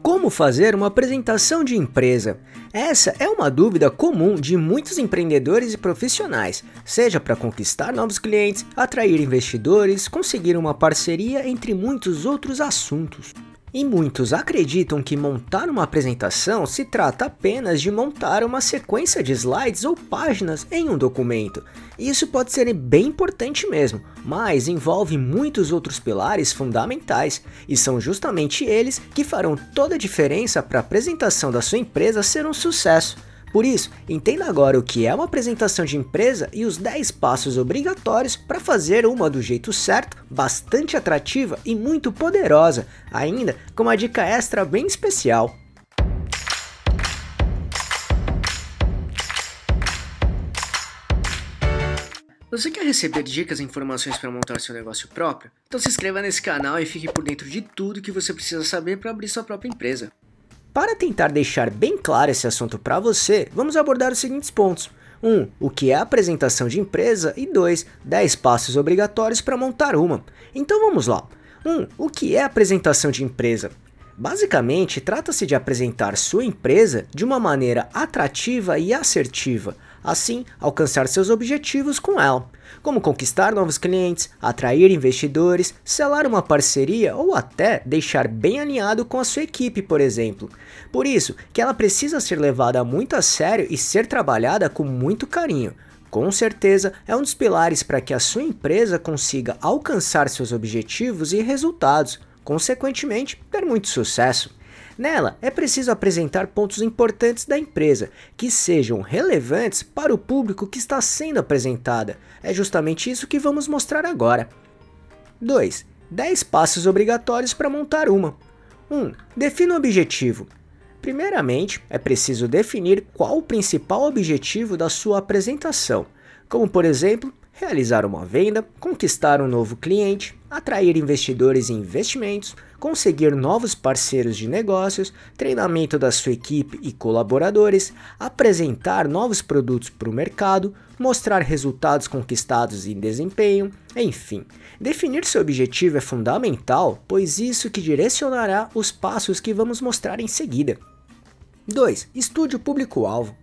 Como fazer uma apresentação de empresa? Essa é uma dúvida comum de muitos empreendedores e profissionais, seja para conquistar novos clientes, atrair investidores, conseguir uma parceria, entre muitos outros assuntos. E muitos acreditam que montar uma apresentação se trata apenas de montar uma sequência de slides ou páginas em um documento. Isso pode ser bem importante mesmo, mas envolve muitos outros pilares fundamentais, e são justamente eles que farão toda a diferença para a apresentação da sua empresa ser um sucesso. Por isso, entenda agora o que é uma apresentação de empresa e os 10 passos obrigatórios para fazer uma do jeito certo, bastante atrativa e muito poderosa, ainda com uma dica extra bem especial. Você quer receber dicas e informações para montar seu negócio próprio? Então se inscreva nesse canal e fique por dentro de tudo que você precisa saber para abrir sua própria empresa. Para tentar deixar bem claro esse assunto para você, vamos abordar os seguintes pontos. 1. O que é a apresentação de empresa? E 2. 10 passos obrigatórios para montar uma. Então vamos lá. 1. O que é a apresentação de empresa? Basicamente, trata-se de apresentar sua empresa de uma maneira atrativa e assertiva, assim alcançar seus objetivos com ela, como conquistar novos clientes, atrair investidores, selar uma parceria ou até deixar bem alinhado com a sua equipe, por exemplo. Por isso que ela precisa ser levada muito a sério e ser trabalhada com muito carinho. Com certeza é um dos pilares para que a sua empresa consiga alcançar seus objetivos e resultados, consequentemente ter muito sucesso. Nela, é preciso apresentar pontos importantes da empresa, que sejam relevantes para o público que está sendo apresentada. É justamente isso que vamos mostrar agora. 2. 10 passos obrigatórios para montar uma. 1. Defina o objetivo. Primeiramente, é preciso definir qual o principal objetivo da sua apresentação, como por exemplo, realizar uma venda, conquistar um novo cliente, atrair investidores e investimentos, conseguir novos parceiros de negócios, treinamento da sua equipe e colaboradores, apresentar novos produtos para o mercado, mostrar resultados conquistados e desempenho, enfim. Definir seu objetivo é fundamental, pois isso que direcionará os passos que vamos mostrar em seguida. 2. Estude o público-alvo.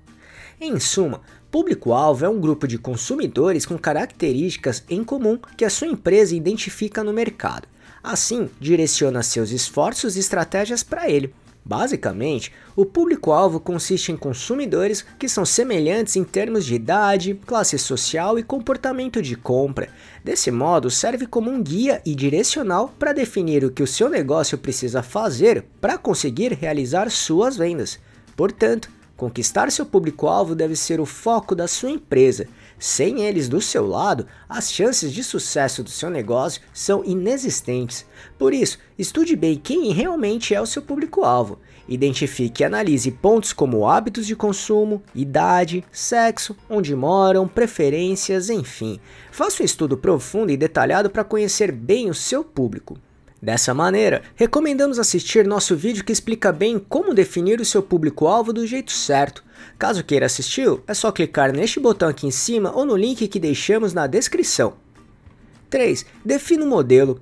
Em suma, público-alvo é um grupo de consumidores com características em comum que a sua empresa identifica no mercado. Assim, direciona seus esforços e estratégias para ele. Basicamente, o público-alvo consiste em consumidores que são semelhantes em termos de idade, classe social e comportamento de compra. Desse modo, serve como um guia e direcional para definir o que o seu negócio precisa fazer para conseguir realizar suas vendas. Portanto, conquistar seu público-alvo deve ser o foco da sua empresa. Sem eles do seu lado, as chances de sucesso do seu negócio são inexistentes. Por isso, estude bem quem realmente é o seu público-alvo. Identifique e analise pontos como hábitos de consumo, idade, sexo, onde moram, preferências, enfim. Faça um estudo profundo e detalhado para conhecer bem o seu público. Dessa maneira, recomendamos assistir nosso vídeo que explica bem como definir o seu público-alvo do jeito certo. Caso queira assistir, é só clicar neste botão aqui em cima ou no link que deixamos na descrição. 3. Defina o modelo.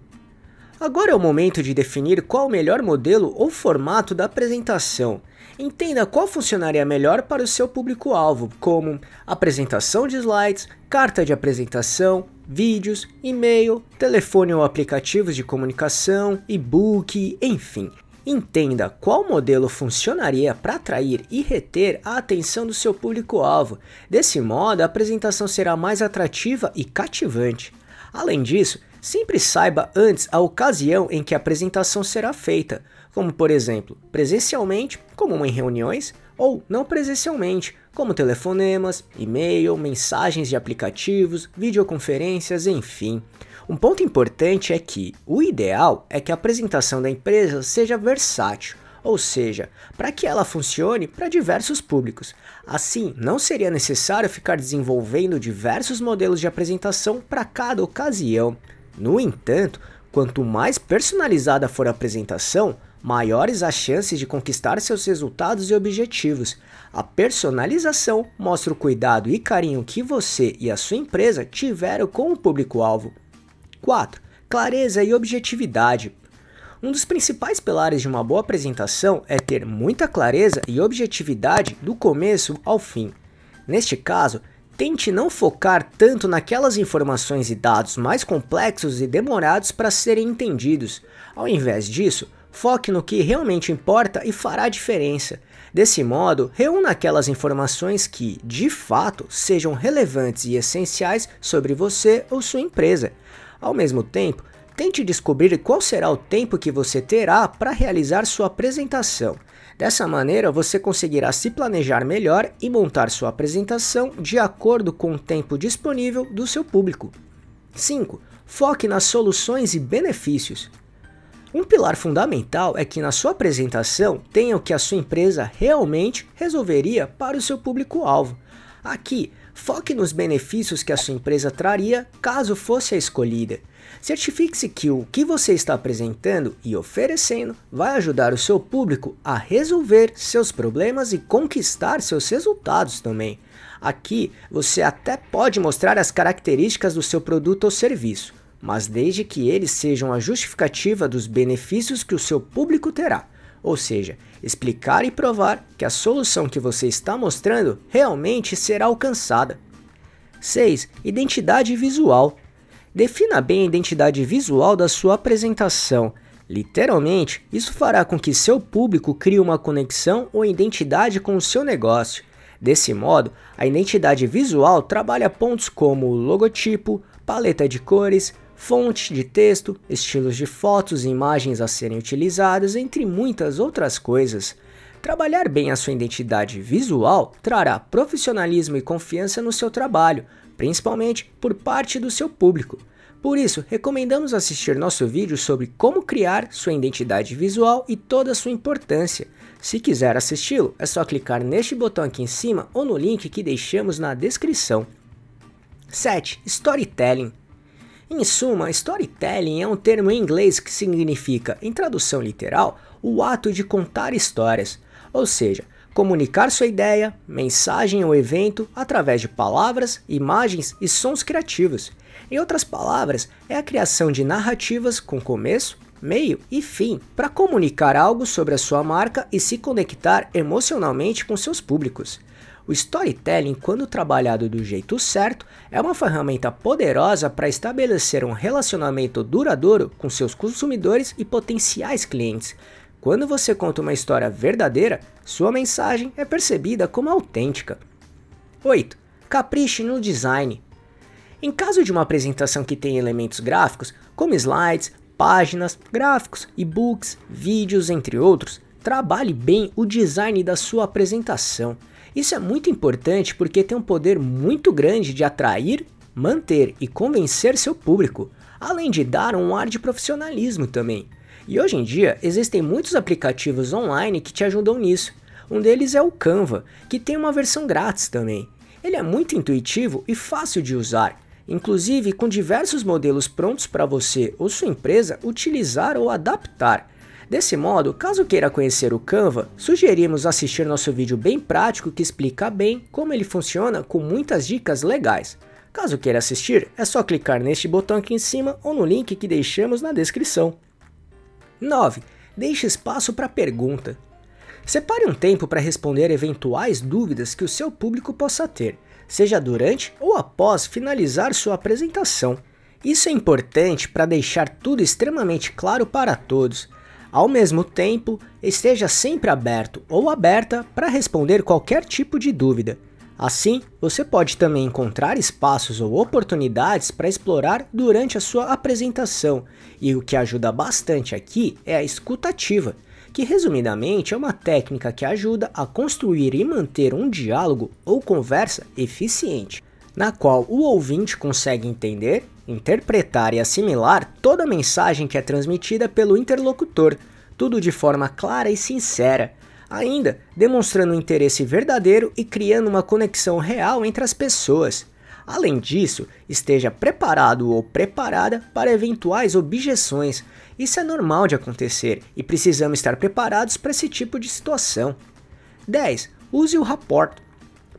Agora é o momento de definir qual o melhor modelo ou formato da apresentação. Entenda qual funcionaria melhor para o seu público-alvo, como apresentação de slides, carta de apresentação, vídeos, e-mail, telefone ou aplicativos de comunicação, e-book, enfim. Entenda qual modelo funcionaria para atrair e reter a atenção do seu público-alvo. Desse modo, a apresentação será mais atrativa e cativante. Além disso, sempre saiba antes a ocasião em que a apresentação será feita, como por exemplo, presencialmente, como em reuniões, ou não presencialmente, como telefonemas, e-mail, mensagens de aplicativos, videoconferências, enfim. Um ponto importante é que o ideal é que a apresentação da empresa seja versátil, ou seja, para que ela funcione para diversos públicos. Assim, não seria necessário ficar desenvolvendo diversos modelos de apresentação para cada ocasião. No entanto, quanto mais personalizada for a apresentação, maiores as chances de conquistar seus resultados e objetivos. A personalização mostra o cuidado e carinho que você e a sua empresa tiveram com o público-alvo. 4. Clareza e objetividade. Um dos principais pilares de uma boa apresentação é ter muita clareza e objetividade do começo ao fim. Neste caso, tente não focar tanto naquelas informações e dados mais complexos e demorados para serem entendidos. Ao invés disso, foque no que realmente importa e fará diferença. Desse modo, reúna aquelas informações que, de fato, sejam relevantes e essenciais sobre você ou sua empresa. Ao mesmo tempo, tente descobrir qual será o tempo que você terá para realizar sua apresentação. Dessa maneira, você conseguirá se planejar melhor e montar sua apresentação de acordo com o tempo disponível do seu público. 5. Foque nas soluções e benefícios. Um pilar fundamental é que na sua apresentação tenha o que a sua empresa realmente resolveria para o seu público-alvo. Aqui, foque nos benefícios que a sua empresa traria caso fosse a escolhida. Certifique-se que o que você está apresentando e oferecendo vai ajudar o seu público a resolver seus problemas e conquistar seus resultados também. Aqui, você até pode mostrar as características do seu produto ou serviço, mas desde que eles sejam a justificativa dos benefícios que o seu público terá. Ou seja, explicar e provar que a solução que você está mostrando realmente será alcançada. 6. Identidade visual. Defina bem a identidade visual da sua apresentação. Literalmente, isso fará com que seu público crie uma conexão ou identidade com o seu negócio. Desse modo, a identidade visual trabalha pontos como logotipo, paleta de cores, fonte de texto, estilos de fotos e imagens a serem utilizadas, entre muitas outras coisas. Trabalhar bem a sua identidade visual trará profissionalismo e confiança no seu trabalho, principalmente por parte do seu público. Por isso, recomendamos assistir nosso vídeo sobre como criar sua identidade visual e toda a sua importância. Se quiser assisti-lo, é só clicar neste botão aqui em cima ou no link que deixamos na descrição. 7. Storytelling. Em suma, storytelling é um termo em inglês que significa, em tradução literal, o ato de contar histórias, ou seja, comunicar sua ideia, mensagem ou evento através de palavras, imagens e sons criativos. Em outras palavras, é a criação de narrativas com começo, meio e fim para comunicar algo sobre a sua marca e se conectar emocionalmente com seus públicos. O storytelling, quando trabalhado do jeito certo, é uma ferramenta poderosa para estabelecer um relacionamento duradouro com seus consumidores e potenciais clientes. Quando você conta uma história verdadeira, sua mensagem é percebida como autêntica. 8. Capriche no design. Em caso de uma apresentação que tenha elementos gráficos, como slides, páginas, gráficos, e-books, vídeos, entre outros, trabalhe bem o design da sua apresentação. Isso é muito importante porque tem um poder muito grande de atrair, manter e convencer seu público, além de dar um ar de profissionalismo também. E hoje em dia existem muitos aplicativos online que te ajudam nisso. Um deles é o Canva, que tem uma versão grátis também. Ele é muito intuitivo e fácil de usar, inclusive com diversos modelos prontos para você ou sua empresa utilizar ou adaptar. Desse modo, caso queira conhecer o Canva, sugerimos assistir nosso vídeo bem prático que explica bem como ele funciona com muitas dicas legais. Caso queira assistir, é só clicar neste botão aqui em cima ou no link que deixamos na descrição. 9. Deixe espaço para pergunta. Separe um tempo para responder eventuais dúvidas que o seu público possa ter, seja durante ou após finalizar sua apresentação. Isso é importante para deixar tudo extremamente claro para todos. Ao mesmo tempo, esteja sempre aberto ou aberta para responder qualquer tipo de dúvida. Assim, você pode também encontrar espaços ou oportunidades para explorar durante a sua apresentação, e o que ajuda bastante aqui é a escuta ativa, que resumidamente é uma técnica que ajuda a construir e manter um diálogo ou conversa eficiente, na qual o ouvinte consegue entender, interpretar e assimilar toda a mensagem que é transmitida pelo interlocutor, tudo de forma clara e sincera, ainda demonstrando um interesse verdadeiro e criando uma conexão real entre as pessoas. Além disso, esteja preparado ou preparada para eventuais objeções. Isso é normal de acontecer e precisamos estar preparados para esse tipo de situação. 10. Use o rapport.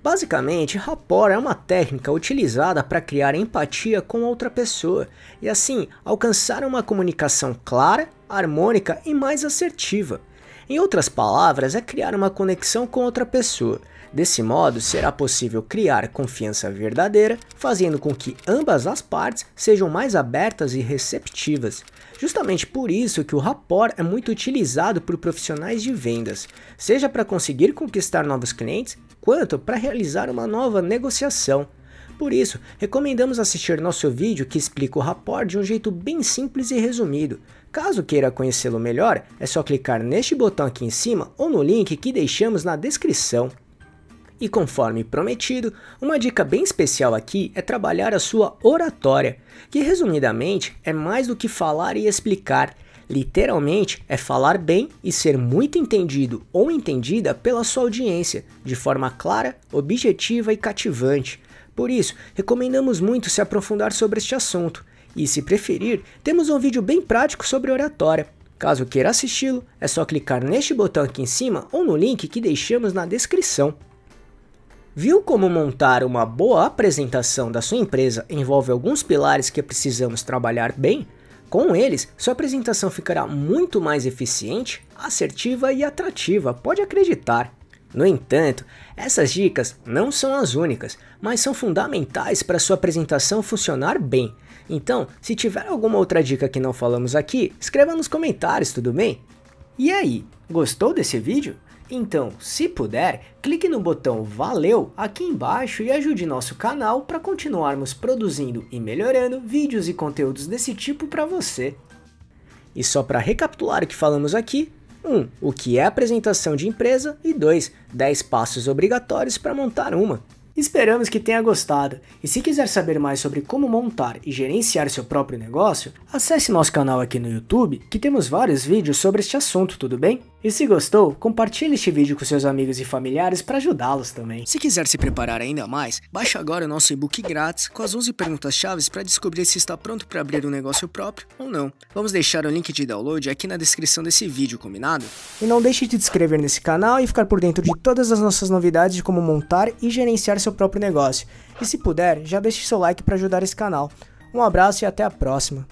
Basicamente, rapport é uma técnica utilizada para criar empatia com outra pessoa e assim alcançar uma comunicação clara, harmônica e mais assertiva. Em outras palavras, é criar uma conexão com outra pessoa. Desse modo, será possível criar confiança verdadeira, fazendo com que ambas as partes sejam mais abertas e receptivas. Justamente por isso que o rapport é muito utilizado por profissionais de vendas, seja para conseguir conquistar novos clientes, quanto para realizar uma nova negociação. Por isso, recomendamos assistir nosso vídeo que explica o rapport de um jeito bem simples e resumido. Caso queira conhecê-lo melhor, é só clicar neste botão aqui em cima ou no link que deixamos na descrição. E conforme prometido, uma dica bem especial aqui é trabalhar a sua oratória, que resumidamente é mais do que falar e explicar. Literalmente é falar bem e ser muito entendido ou entendida pela sua audiência, de forma clara, objetiva e cativante. Por isso, recomendamos muito se aprofundar sobre este assunto, e se preferir, temos um vídeo bem prático sobre oratória. Caso queira assisti-lo, é só clicar neste botão aqui em cima ou no link que deixamos na descrição. Viu como montar uma boa apresentação da sua empresa envolve alguns pilares que precisamos trabalhar bem? Com eles, sua apresentação ficará muito mais eficiente, assertiva e atrativa, pode acreditar. No entanto, essas dicas não são as únicas, mas são fundamentais para sua apresentação funcionar bem. Então, se tiver alguma outra dica que não falamos aqui, escreva nos comentários, tudo bem? E aí, gostou desse vídeo? Então, se puder, clique no botão Valeu aqui embaixo e ajude nosso canal para continuarmos produzindo e melhorando vídeos e conteúdos desse tipo para você. E só para recapitular o que falamos aqui, 1. O que é apresentação de empresa e 2. 10 passos obrigatórios para montar uma. Esperamos que tenha gostado, e se quiser saber mais sobre como montar e gerenciar seu próprio negócio, acesse nosso canal aqui no YouTube, que temos vários vídeos sobre este assunto, tudo bem? E se gostou, compartilhe este vídeo com seus amigos e familiares para ajudá-los também. Se quiser se preparar ainda mais, baixe agora o nosso e-book grátis com as 11 perguntas-chave para descobrir se está pronto para abrir um negócio próprio ou não. Vamos deixar o link de download aqui na descrição desse vídeo, combinado? E não deixe de se inscrever nesse canal e ficar por dentro de todas as nossas novidades de como montar e gerenciar seu próprio negócio. E se puder, já deixe seu like para ajudar esse canal. Um abraço e até a próxima.